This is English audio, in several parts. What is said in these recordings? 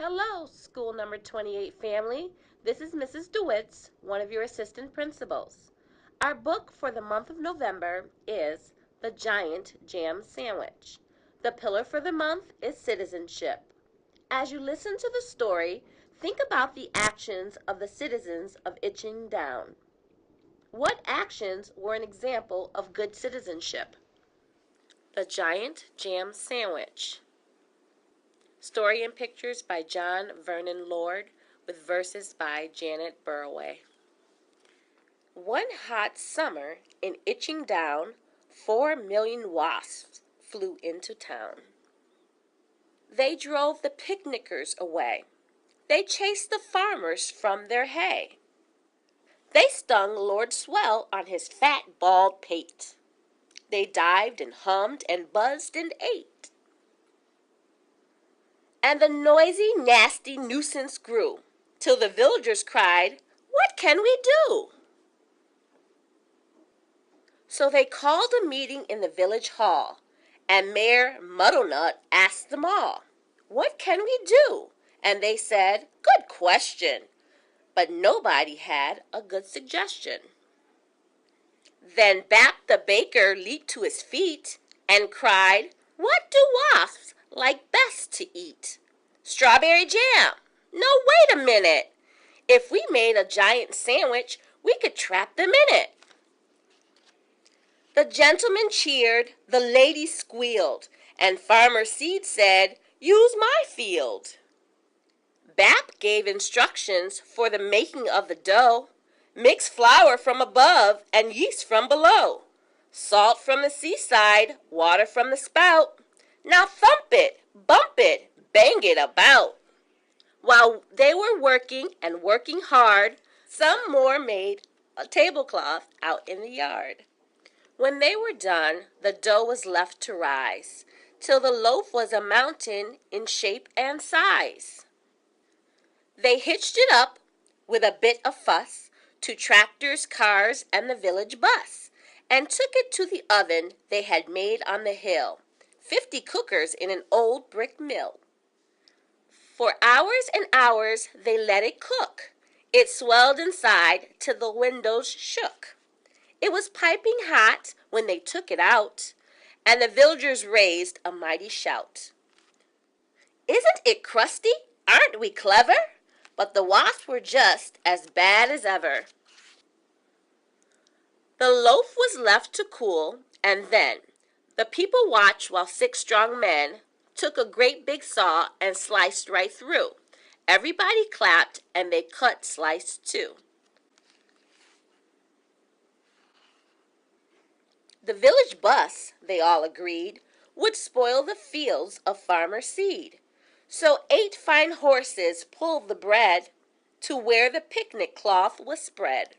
Hello, school number 28 family. This is Mrs. DeWitts, one of your assistant principals. Our book for the month of November is The Giant Jam Sandwich. The pillar for the month is citizenship. As you listen to the story, think about the actions of the citizens of Itching Down. What actions were an example of good citizenship? The Giant Jam Sandwich. Story and pictures by John Vernon Lord, with verses by Janet Burroway. One hot summer in Itching Down, 4 million wasps flew into town. They drove the picnickers away. They chased the farmers from their hay. They stung Lord Swell on his fat, bald pate. They dived and hummed and buzzed and ate. And the noisy, nasty nuisance grew, till the villagers cried, "What can we do?" So they called a meeting in the village hall, and Mayor Muddlenut asked them all, "What can we do?" And they said, "Good question." But nobody had a good suggestion. Then Bap the baker leaped to his feet and cried, "What do wasps like best to eat?" "Strawberry jam." "No, wait a minute. If we made a giant sandwich, we could trap them in it." The gentleman cheered, the lady squealed, and Farmer Seed said, "Use my field." Bap gave instructions for the making of the dough. Mix flour from above and yeast from below. Salt from the seaside, water from the spout. Now thump it, bump it, bang it about. While they were working and working hard, some more made a tablecloth out in the yard. When they were done, the dough was left to rise, till the loaf was a mountain in shape and size. They hitched it up with a bit of fuss to tractors, cars, and the village bus, and took it to the oven they had made on the hill, 50 cookers in an old brick mill. For hours and hours they let it cook. It swelled inside till the windows shook. It was piping hot when they took it out, and the villagers raised a mighty shout. "Isn't it crusty? Aren't we clever?" But the wasps were just as bad as ever. The loaf was left to cool, and then the people watched while 6 strong men took a great big saw and sliced right through. Everybody clapped, and they cut sliced too. The village bus, they all agreed, would spoil the fields of Farmer Seed. So 8 fine horses pulled the bread to where the picnic cloth was spread.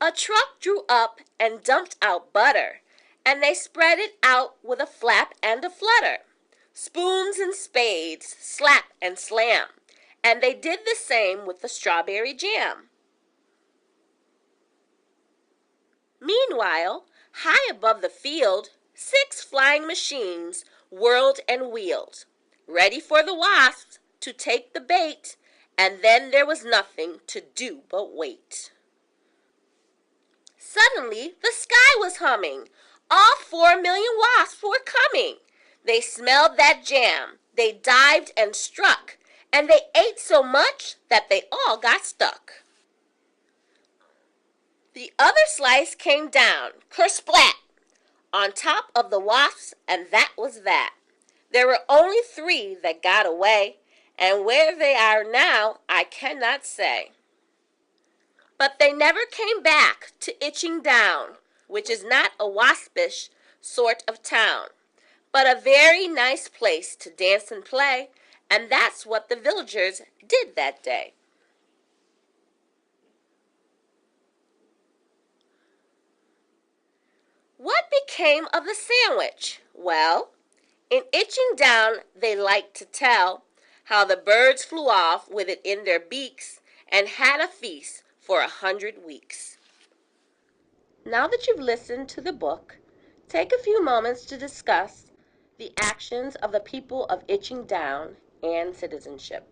A truck drew up and dumped out butter, and they spread it out with a flap and a flutter. Spoons and spades, slap and slam, and they did the same with the strawberry jam. Meanwhile, high above the field, 6 flying machines whirled and wheeled, ready for the wasps to take the bait, and then there was nothing to do but wait. Suddenly, the sky was humming. All 4 million wasps were coming. They smelled that jam. They dived and struck, and they ate so much that they all got stuck. The other slice came down, kersplat, on top of the wasps, and that was that. There were only 3 that got away, and where they are now I cannot say. But they never came back to Itching Down, which is not a waspish sort of town, but a very nice place to dance and play, and that's what the villagers did that day. What became of the sandwich? Well, in Itching Down they liked to tell how the birds flew off with it in their beaks and had a feast for 100 weeks. Now that you've listened to the book, take a few moments to discuss the actions of the people of Itching Down and citizenship.